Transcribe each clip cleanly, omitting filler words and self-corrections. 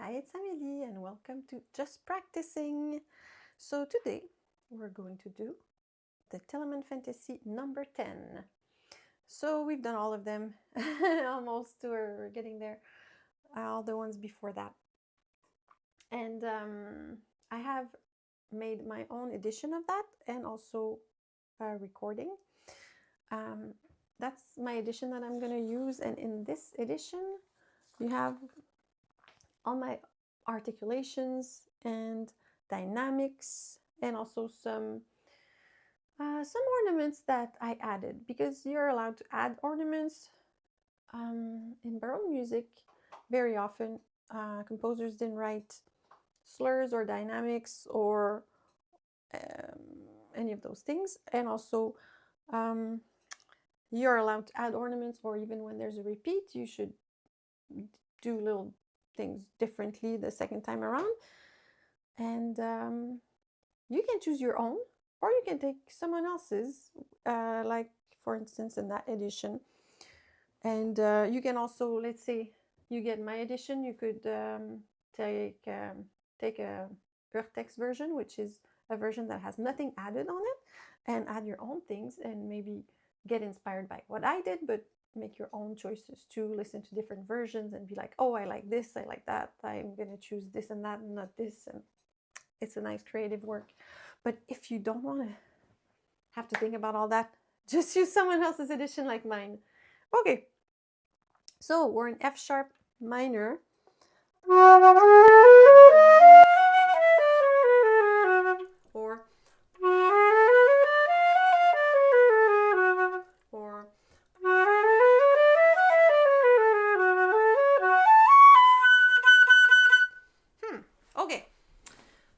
Hi, it's Amelie and welcome to Just Practicing. So today we're going to do the Telemann Fantasia No.10. So we've done all of them, almost, we're getting there, all the ones before that. And I have made my own edition of that and also a recording. That's my edition that I'm going to use, and in this edition you have all my articulations and dynamics, and also some ornaments that I added, because you're allowed to add ornaments. In Baroque music, very often composers didn't write slurs or dynamics or any of those things, and also you're allowed to add ornaments, or even when there's a repeat, you should do little things differently the second time around. And you can choose your own, or you can take someone else's, like for instance in that edition. And you can also, let's say you get my edition, you could take a Urtex version, which is a version that has nothing added on it, and add your own things and maybe get inspired by what I did, but make your own choices too. Listen to different versions and be like, oh, I like this, I like that, I'm gonna choose this and that and not this. And it's a nice creative work. But if you don't want to have to think about all that, just use someone else's edition like mine. Okay, so we're in F sharp minor. Okay,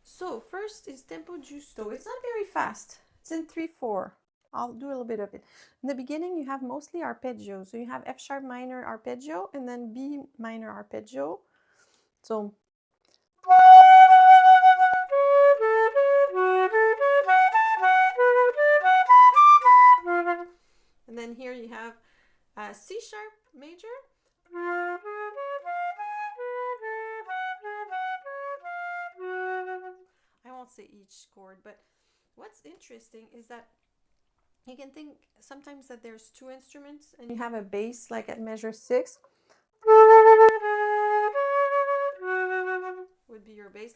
so first is tempo giusto. It's not very fast. It's in 3/4. I'll do a little bit of it. In the beginning, you have mostly arpeggio. So you have F sharp minor arpeggio and then B minor arpeggio. So and then here you have C sharp major. I won't say each chord, but what's interesting is that you can think sometimes that there's two instruments and you have a bass like at measure 6 would be your bass.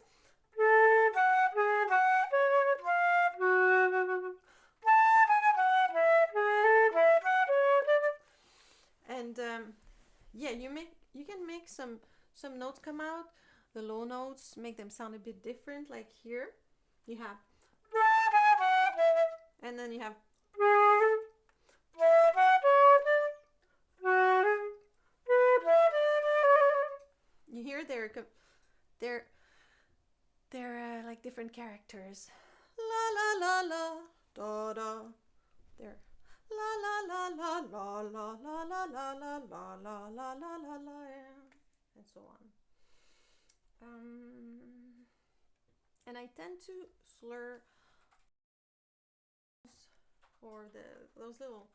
And yeah, you can make some notes come out. The low notes, make them sound a bit different. Like here you have, and then you have, you hear they're like different characters. La la la la da da. They're la la la la la la la la la la la la la la la, and so on. And I tend to slur for those little.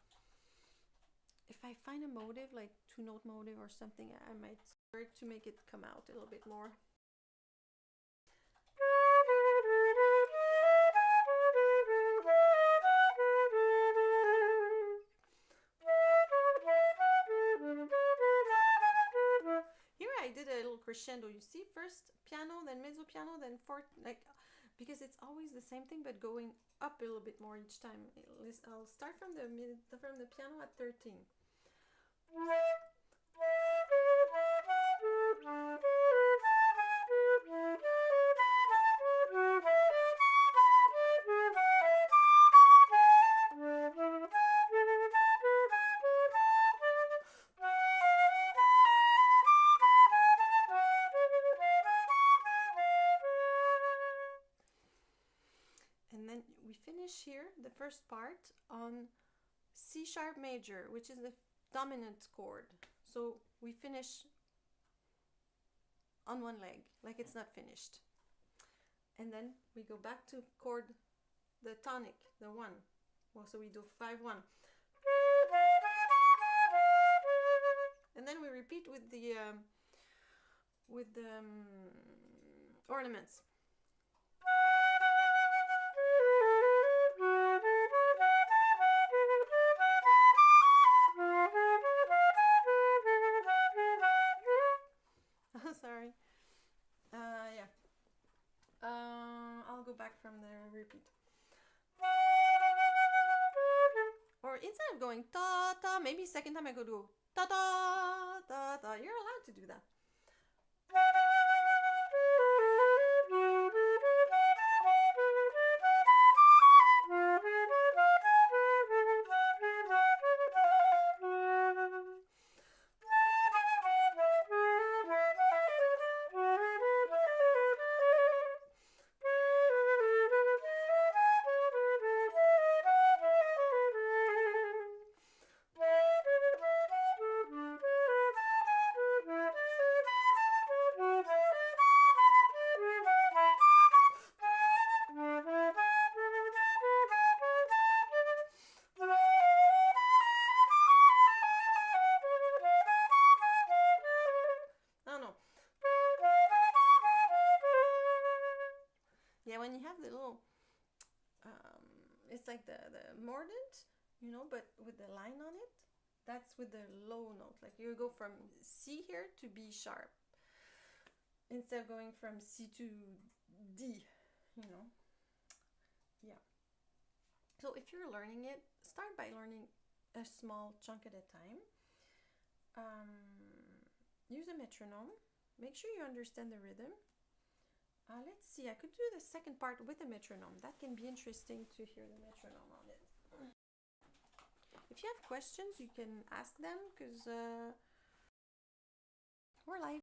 If I find a motive, like 2-note motive or something, I might slur it to make it come out a little bit more. Here I did a little crescendo. You see, first piano, then mezzo piano, then fourth, like, because it's always the same thing, but going up a little bit more each time. I'll start from the piano at 13. And then we finish here the first part on C sharp major, which is the dominant chord. So we finish on one leg, like it's not finished. And then we go back to chord, the tonic, the 1. Well, so we do 5/1. And then we repeat with with the ornaments. Sorry. Yeah. I'll go back from the repeat. Or instead of going ta ta, maybe second time I go to ta ta ta ta. You're allowed to do that. Yeah, when you have the little, it's like the mordant, you know, but with the line on it, that's with the low note. Like you go from C here to B sharp, instead of going from C to D, you know. Yeah. So if you're learning it, start by learning a small chunk at a time. Use a metronome. Make sure you understand the rhythm. Let's see, I could do the second part with a metronome. That can be interesting to hear the metronome on it. If you have questions, you can ask them, because we're live.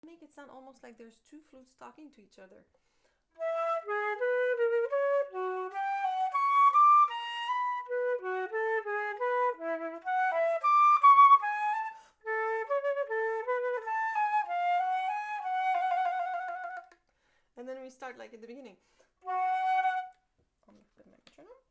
Make it sound almost like there's two flutes talking to each other. And then we start like at the beginning. I'm gonna put my metronome.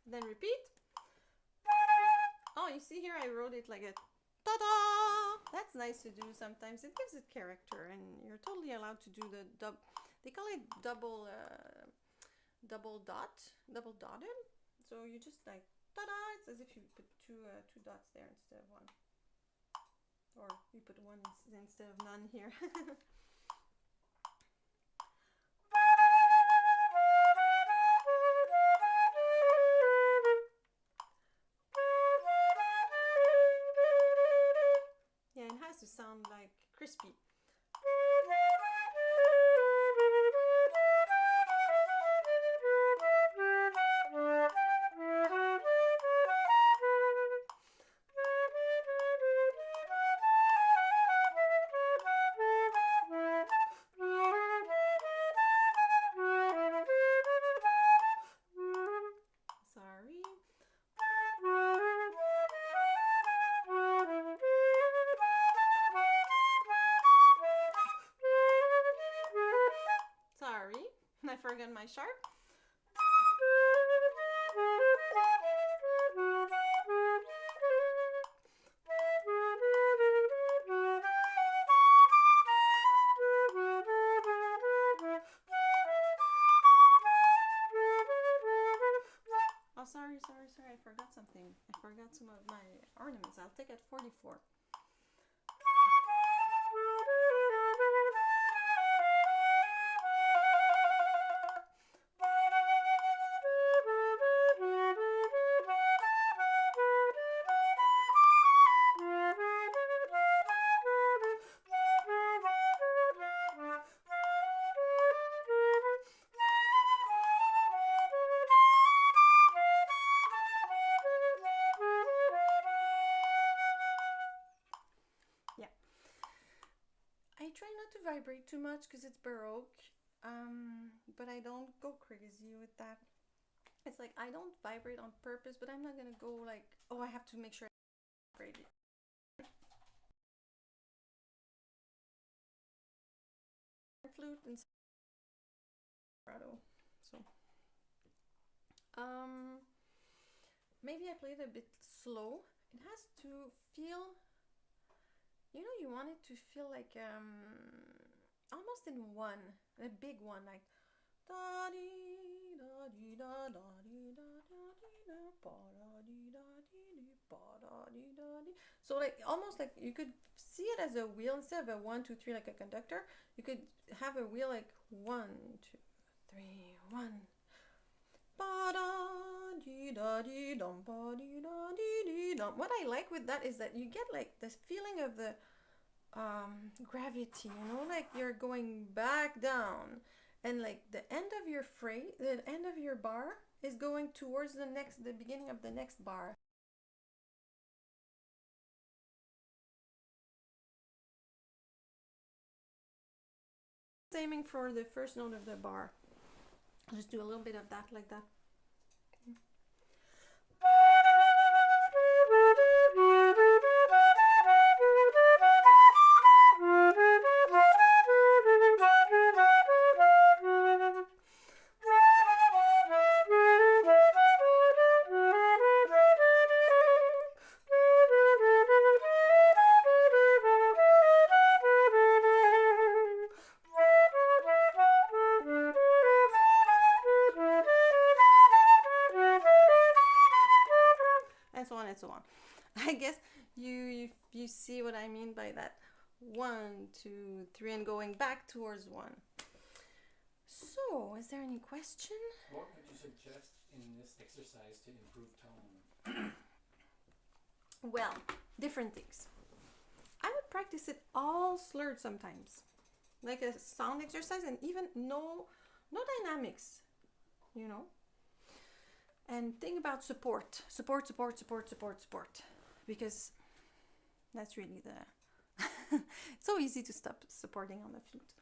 Then repeat. Oh, you see here I wrote it like a ta-da. That's nice to do sometimes. It gives it character, and you're totally allowed to do the they call it double dotted. So you just like ta-da. It's as if you put two dots there instead of one. Or you put one instead of none here. Yeah, it has to sound like crispy. I forgot my sharp. Oh, sorry, I forgot something. I forgot some of my ornaments. I'll take at 44. I try not to vibrate too much because it's Baroque, but I don't go crazy with that. It's like I don't vibrate on purpose, but I'm not gonna go like, oh, I have to make sure I vibrate it. Flute and vibrato, so maybe I played a bit slow. It has to feel, you know, you want it to feel like almost in one, a big one, like da dee da dee da da dee da da dee da ba da dee da dee dee ba da dee da dee. So like almost like you could see it as a wheel instead of a 1 2 3 like a conductor. You could have a wheel like 1 2 3 1 ba da dee da dee dum ba dee da dee dee dum. What I like with that is that you get like this feeling of the gravity, you know, like you're going back down, and like the end of your phrase, the end of your bar is going towards the beginning of the next bar. Aiming for the first note of the bar. I'll just do a little bit of that like that. And so on. I guess you see what I mean by that. 1 2 3 and going back towards 1. So, is there any question? What would you suggest in this exercise to improve tone? Well, different things. I would practice it all slurred sometimes, like a sound exercise, and even no dynamics, you know. And think about support, because that's really the it's so easy to stop supporting on the flute.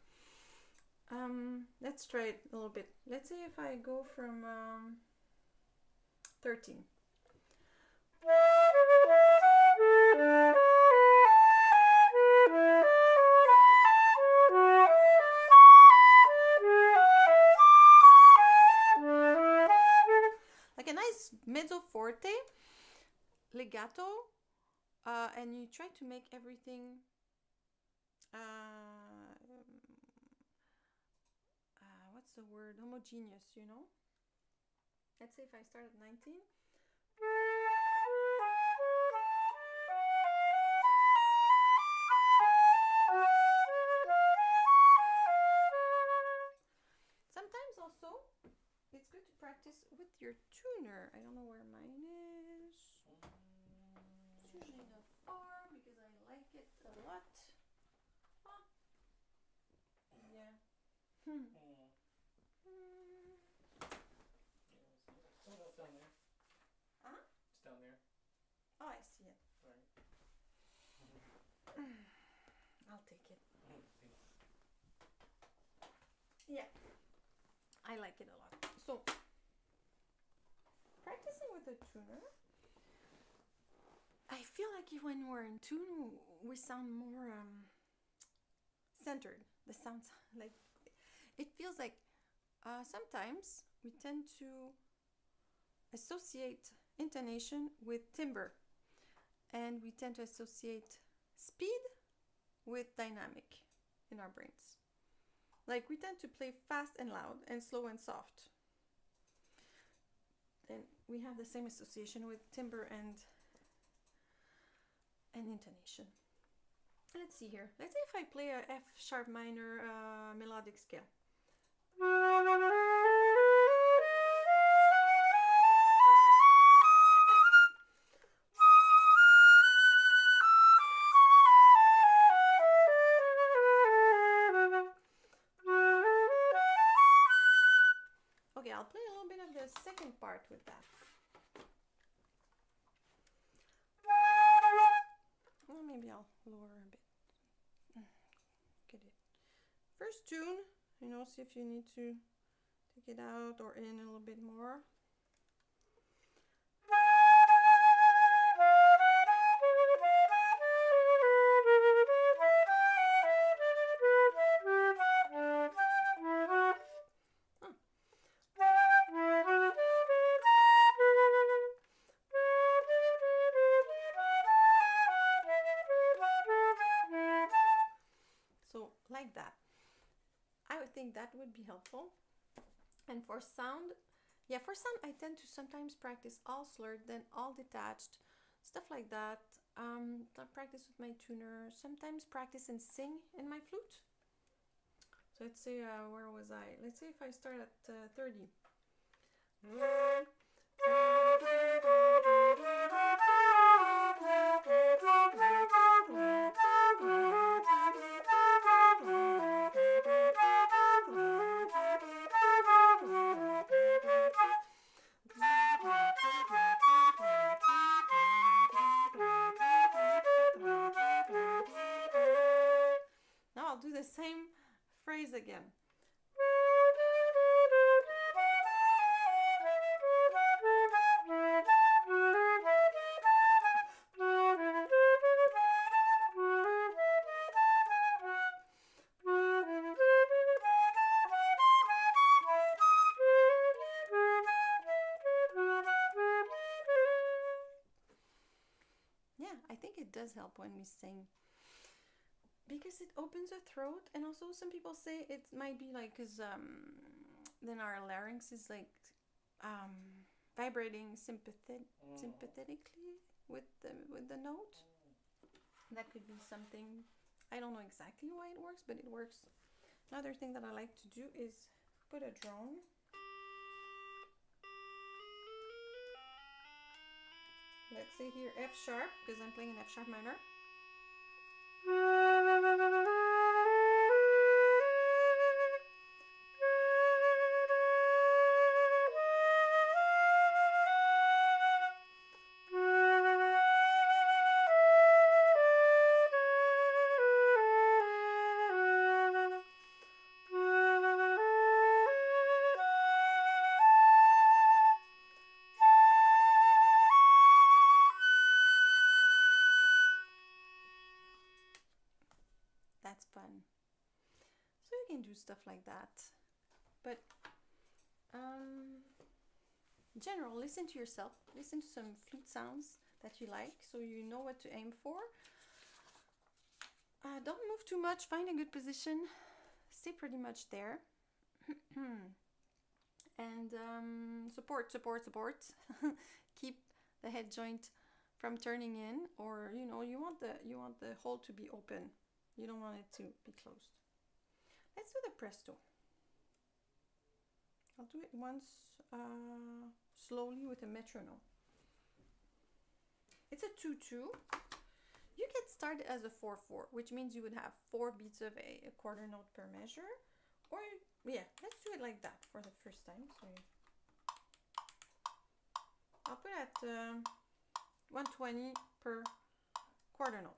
Let's try it a little bit. Let's see if I go from 13. Like a nice mezzo forte, legato, and you try to make everything what's the word, homogeneous, you know. Let's say if I start at 19, practice with your tuner. I don't know where mine is. It's usually not far because I like it a lot. Oh. Yeah. Yeah, oh, that's down there. Huh? It's down there. Oh, I see it. Right. I'll take it. Thanks. Yeah. I like it a lot. So, practicing with a tuner, I feel like when we're in tune, we sound more centered. The sounds like it feels like sometimes we tend to associate intonation with timbre, and we tend to associate speed with dynamic in our brains. Like we tend to play fast and loud and slow and soft. And we have the same association with timbre and intonation. Let's see here. Let's see if I play a F sharp minor melodic scale. Okay, I'll play a little bit of the second part with that. Well, maybe I'll lower a bit. Get it. First tune, you know, see if you need to take it out or in a little bit more. So like that. I would think that would be helpful. And for sound, yeah, for sound I tend to sometimes practice all slurred, then all detached, stuff like that. I practice with my tuner, sometimes practice and sing in my flute. So let's say, where was I? Let's say if I start at 30. Now I'll do the same phrase again. Yeah, I think it does help when we sing, because it opens the throat, and also some people say it might be like because then our larynx is like vibrating sympathetically with the note. That could be something. I don't know exactly why it works, but it works. Another thing that I like to do is put a drone. Let's say here F sharp, because I'm playing an F sharp minor. That's fun. So you can do stuff like that. But in general, listen to yourself. Listen to some flute sounds that you like, so you know what to aim for. Don't move too much. Find a good position. Stay pretty much there. And support. Keep the head joint from turning in, or you know, you want the hole to be open. You don't want it to be closed. Let's do the presto. I'll do it once slowly with a metronome. It's a 2-2. You can start as a 4-4, which means you would have 4 beats of a quarter note per measure. Or, yeah, let's do it like that for the first time. So I'll put at 120 per quarter note.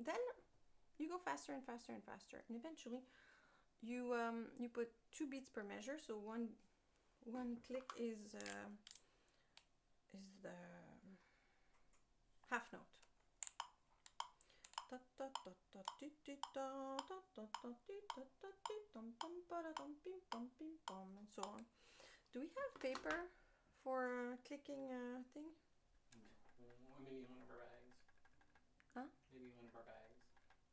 Then you go faster and faster and faster, and eventually you put 2 beats per measure. So one click is the half note, and so on. Do we have paper for clicking thing? Maybe in one of our bags. Huh? Maybe in one of our bags.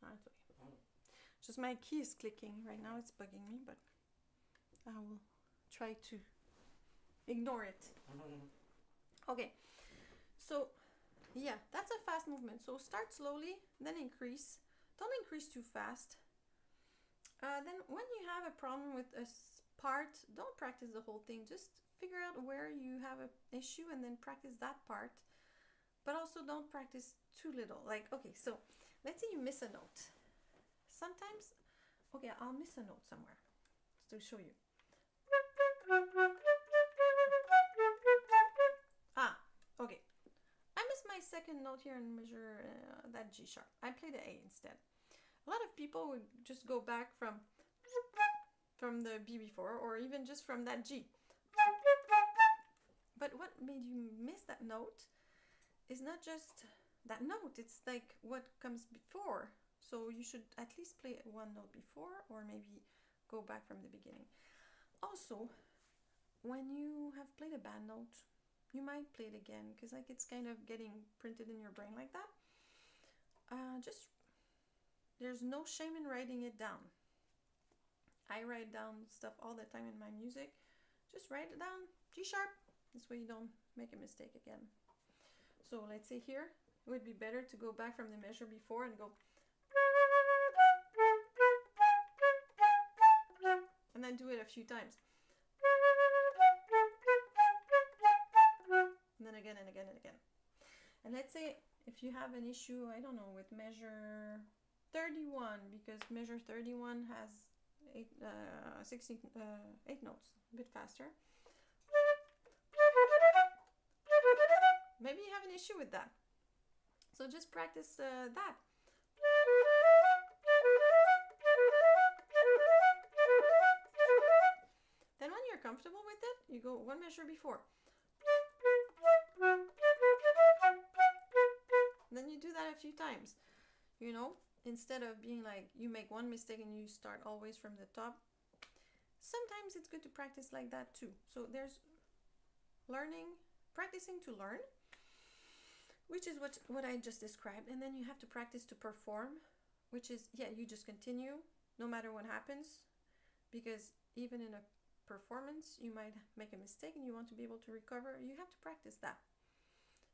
That's okay. Oh. Just my key is clicking right now. It's bugging me, but I will try to ignore it. Okay. So, yeah, that's a fast movement. So start slowly, then increase. Don't increase too fast. Then when you have a problem with a part, don't practice the whole thing. Just figure out where you have an issue and then practice that part. But also don't practice too little. Like, okay, so let's say you miss a note. Sometimes, okay, I'll miss a note somewhere to show you. Ah, okay. I missed my second note here and measure that G sharp. I played the A instead. A lot of people would just go back from the B before, or even just from that G. But what made you miss that note is not just that note, it's like what comes before. So you should at least play one note before, or maybe go back from the beginning. Also, when you have played a bad note, you might play it again, because like it's kind of getting printed in your brain like that. There's no shame in writing it down. I write down stuff all the time in my music. Just write it down, G sharp. This way you don't make a mistake again. So let's say here, it would be better to go back from the measure before and go, and then do it a few times. And then again and again and again. And let's say if you have an issue, I don't know, with measure 31, because measure 31 has 8 notes, a bit faster. Maybe you have an issue with that. So just practice that. Then when you're comfortable with it, you go one measure before. Then you do that a few times, you know, instead of being like, you make one mistake and you start always from the top. Sometimes it's good to practice like that too. So there's learning, practicing to learn, which is what I just described. And then you have to practice to perform, which is, yeah, you just continue no matter what happens, because even in a performance, you might make a mistake and you want to be able to recover. You have to practice that.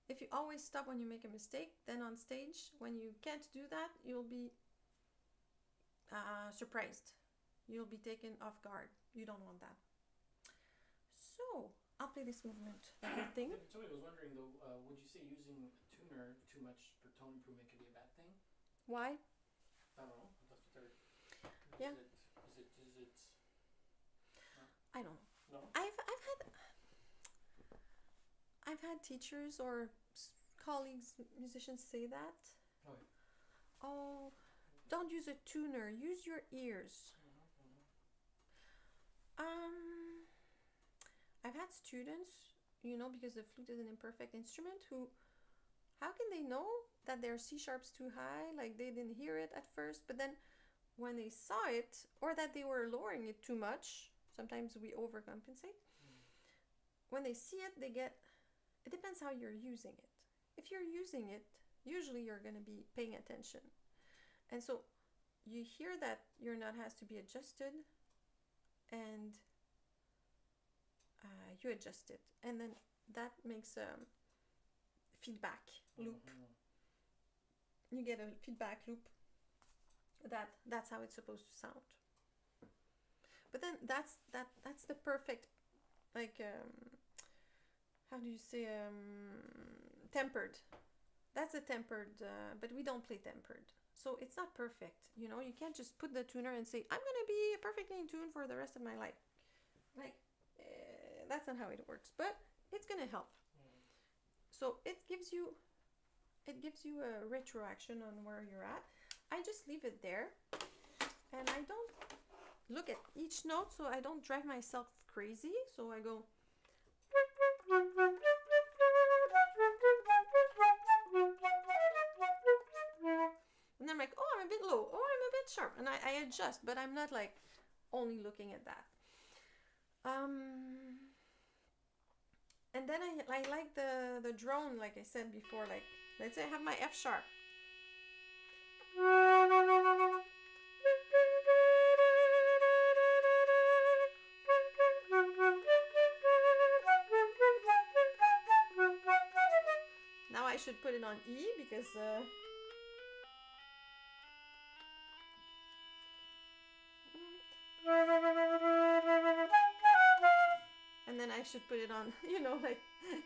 If you always stop when you make a mistake, then on stage, when you can't do that, you'll be surprised. You'll be taken off guard. You don't want that. So, I'll play this movement, the whole thing. Somebody was wondering though, would you say using a tuner too much for tone improvement could be a bad thing? Why? I don't know. That's what they're... Yeah. Is it... No? I don't know. No? I've had teachers or colleagues, musicians say that. Oh, yeah. Oh, don't use a tuner. Use your ears. I've had students, you know, because the flute is an imperfect instrument, who, how can they know that their C sharp's too high? Like they didn't hear it at first, but then when they saw it, or that they were lowering it too much, sometimes we overcompensate. When they see it, they get, it depends how you're using it. If you're using it, usually you're going to be paying attention. And so you hear that your nut has to be adjusted, and you adjust it. And then that makes a feedback loop. You get a feedback loop. That's how it's supposed to sound. But then that's the perfect, like, how do you say, tempered. That's a tempered, but we don't play tempered. So it's not perfect, you know. You can't just put the tuner and say, I'm going to be perfectly in tune for the rest of my life. Like, that's not how it works, but it's going to help. So it gives you a retroaction on where you're at. I just leave it there, and I don't look at each note, so I don't drive myself crazy. So I go, and I'm like, oh, I'm a bit low, oh, I'm a bit sharp, and I adjust, but I'm not like only looking at that. And then I like the drone, like I said before. Like, let's say I have my F sharp. Now I should put it on E, because and then I should put it on, you know, like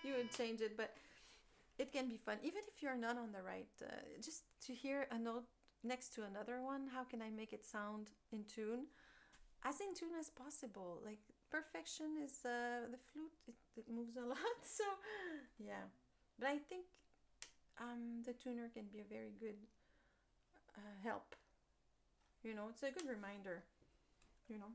you would change it, but it can be fun. Even if you're not on the right, just to hear a note next to another one, how can I make it sound in tune? As in tune as possible. Like, perfection is, the flute, it moves a lot, so yeah. But I think the tuner can be a very good help. You know, it's a good reminder, you know.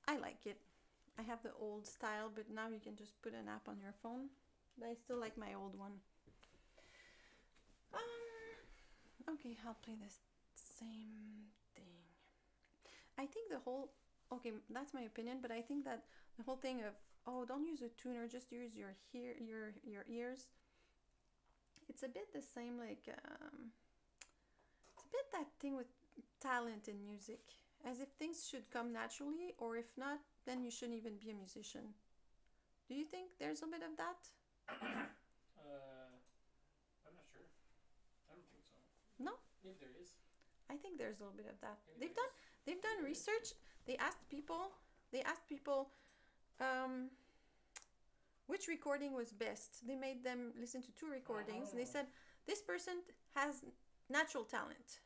I like it. I have the old style, but now you can just put an app on your phone. But I still like my old one. Okay, I'll play this same thing. I think the whole okay, that's my opinion, but I think that the whole thing of, oh, don't use a tuner, just use your ears. It's a bit the same, like it's a bit that thing with talent in music, as if things should come naturally, or if not, then you shouldn't even be a musician. Do you think there's a bit of that? I'm not sure. I don't think so. No? Maybe there is. I think there's a little bit of that. Maybe They've done research. They asked people which recording was best. They made them listen to 2 recordings. And they said, this person has natural talent.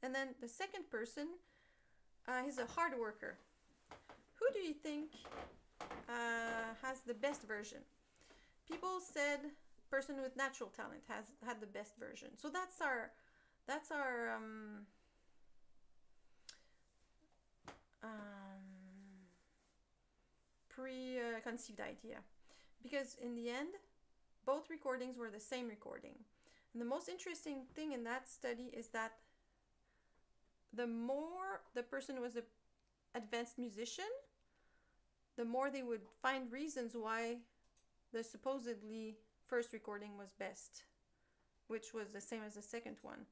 And then the second person, he's a hard worker. Who do you think has the best version? People said person with natural talent had the best version. So that's our preconceived idea, because in the end both recordings were the same recording. And the most interesting thing in that study is that the more the person was an advanced musician, the more they would find reasons why the supposedly first recording was best, which was the same as the second one.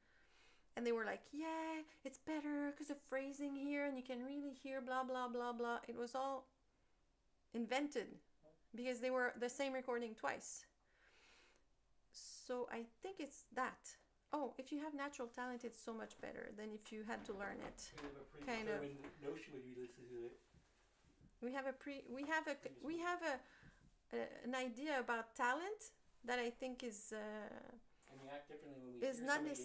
And they were like, yeah, it's better because of phrasing here, and you can really hear blah, blah, blah, blah. It was all invented because they were the same recording twice. So I think it's that. Oh, if you have natural talent, it's so much better than if you had to learn it. We have a predetermined notion when we listen to it. We have an idea about talent that I think is And we act differently when we hear somebody.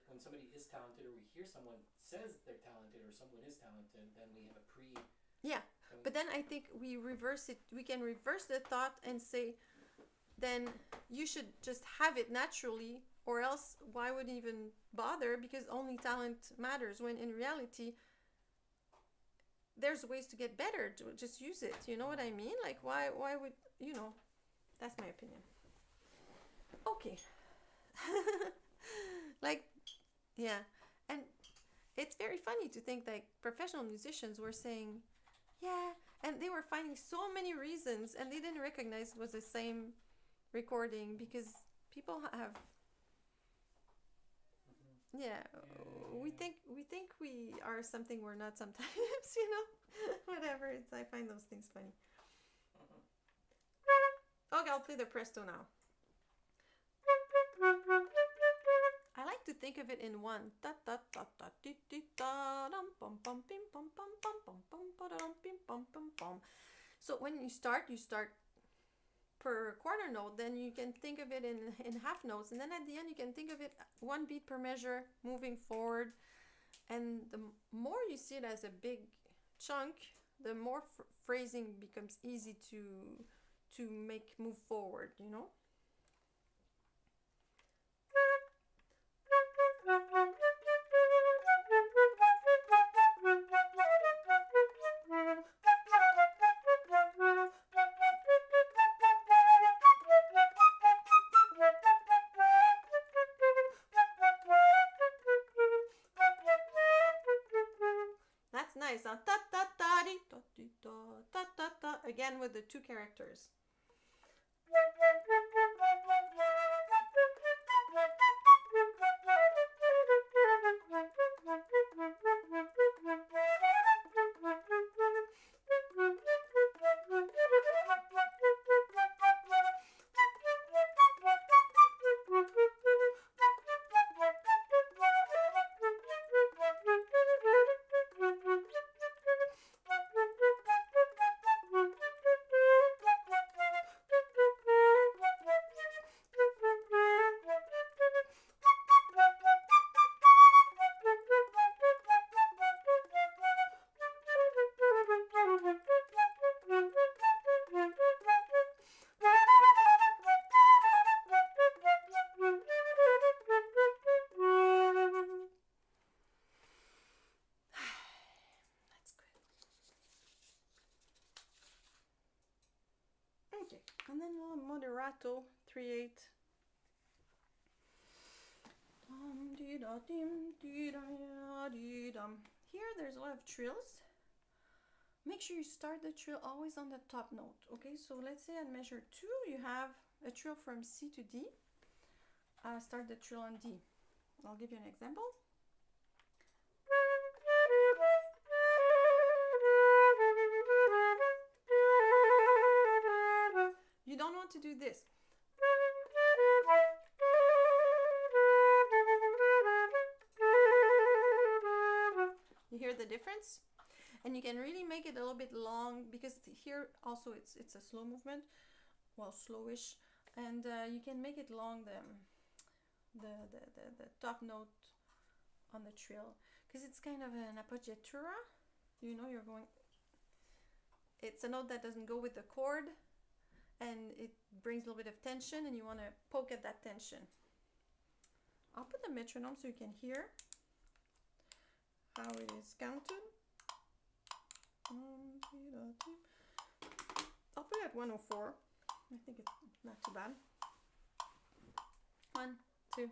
When somebody is talented, or we hear someone says they're talented, or someone is talented, then we have a pre. Yeah, but then I think we reverse it. We can reverse the thought and say, then you should just have it naturally, or else why would you even bother? Because only talent matters. When in reality, there's ways to get better. To just use it. You know what I mean? Like why would you know? That's my opinion. Okay. Like, yeah, and it's very funny to think that professional musicians were saying, yeah, and they were finding so many reasons, and they didn't recognize it was the same recording because people have, yeah, we think we are something we're not sometimes, you know, whatever. I find those things funny. Okay, I'll play the presto now. I like to think of it in one. So when you start per quarter note, then you can think of it in half notes, and then at the end you can think of it 1 beat per measure moving forward. And the more you see it as a big chunk, the more phrasing becomes easy to make move forward, you know. That's nice. Ta ta ta di ta di ta ta ta. Again with the 2 characters. And then a little moderato, 3/8. Here there's a lot of trills. make sure you start the trill always on the top note. Okay, so let's say at measure 2 you have a trill from C to D. Start the trill on D. I'll give you an example. You don't want to do this. You hear the difference? And you can really make it a little bit long, because here also it's a slow movement, well, slowish, and you can make it long, the top note on the trill, because it's kind of an appoggiatura. You know, you're going, it's a note that doesn't go with the chord, and it brings a little bit of tension, and you want to poke at that tension. I'll put the metronome so you can hear how it is counted. I'll put it at 104. I think it's not too bad. 1, 2.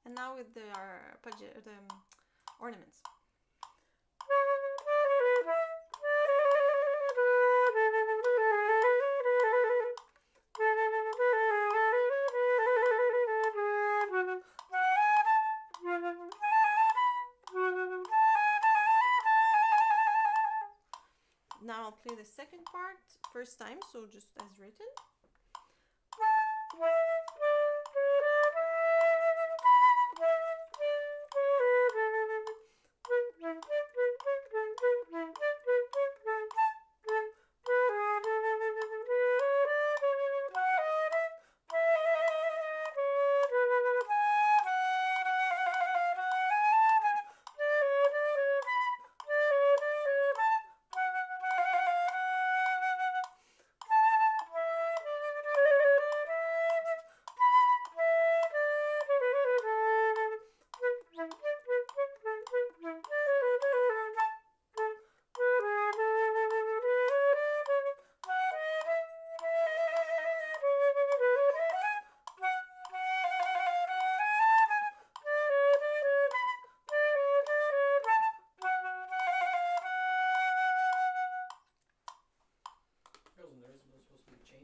And now with the ornaments. Now I'll play the second part first time, so just as written.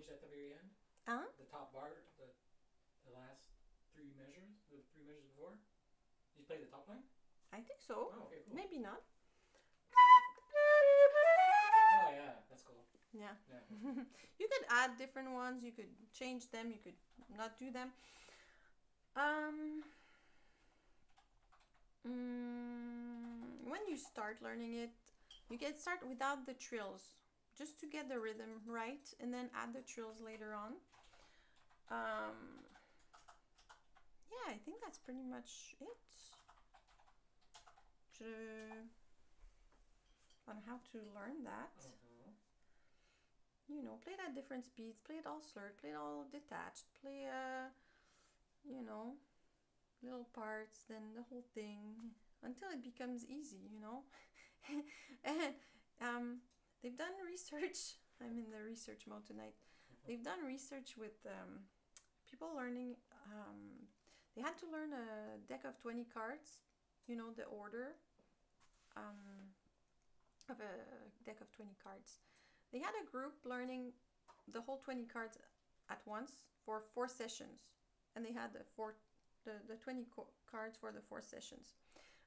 At the very end, the top bar, the last 3 measures, the 3 measures before. Did you play the top line? I think so. Oh, okay, cool. Maybe not. Oh yeah, that's cool. Yeah. You could add different ones. You could change them. You could not do them. When you start learning it, you can start without the trills, just to get the rhythm right, and then add the trills later on. Yeah, I think that's pretty much it on how to learn that. You know, play it at different speeds, play it all slurred, play it all detached, play you know, little parts, then the whole thing, until it becomes easy, you know. And they've done research. I'm in the research mode tonight. They've done research with people learning. They had to learn a deck of 20 cards, you know, the order of a deck of 20 cards. They had a group learning the whole 20 cards at once for 4 sessions. And they had the 20 cards for the 4 sessions.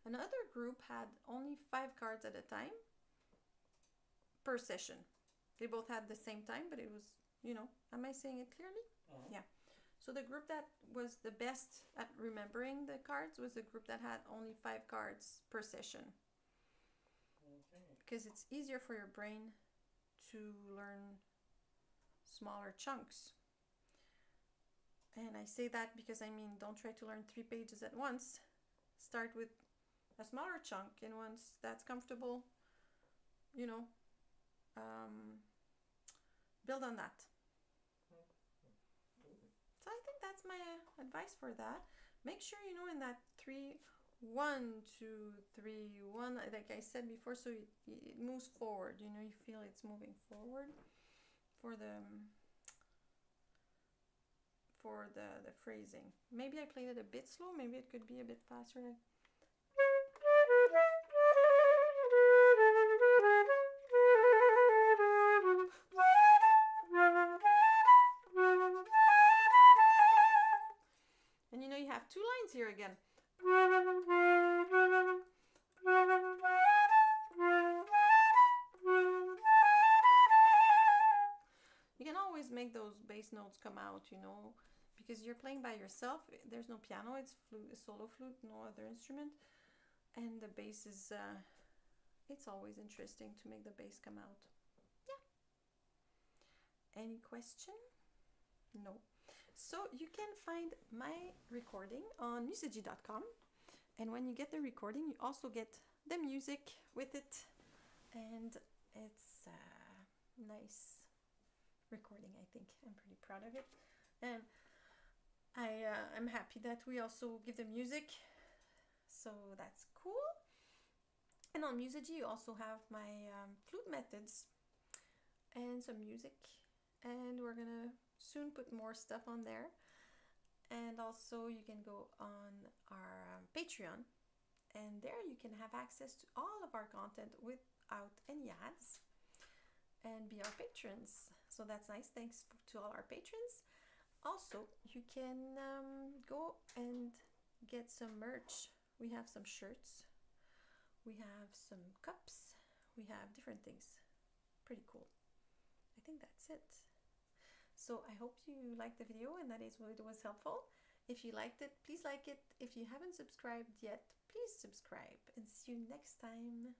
Another group had only 5 cards at a time per session. They both had the same time, but it was, you know, am I saying it clearly? Yeah. So the group that was the best at remembering the cards was the group that had only 5 cards per session. Because it's easier for your brain to learn smaller chunks. And I say that because, I mean, don't try to learn 3 pages at once. Start with a smaller chunk, and once that's comfortable, you know, build on that. So I think that's my advice for that. Make sure, you know, in that 3 1, 2, 3, 1, like I said before, so it moves forward, you know, you feel it's moving forward for the phrasing. Maybe I played it a bit slow, maybe it could be a bit faster. And you know, you have 2 lines here again. You can always make those bass notes come out, you know, because you're playing by yourself. There's no piano, it's flute, a solo flute, no other instrument. And the bass is, it's always interesting to make the bass come out. Yeah. Any question? No. So you can find my recording on musicgy.com. And when you get the recording, you also get the music with it. And it's a nice recording, I think. I'm pretty proud of it. And I'm happy that we also give the music. So that's cool. And on Musicgy, you also have my flute methods and some music. And we're going to soon put more stuff on there. And also you can go on our Patreon. And there you can have access to all of our content without any ads. And be our patrons. So that's nice. Thanks to all our patrons. Also, you can go and get some merch. We have some shirts. We have some cups. We have different things. Pretty cool. I think that's it. So I hope you liked the video and that it was helpful. If you liked it, please like it. If you haven't subscribed yet, please subscribe. And see you next time.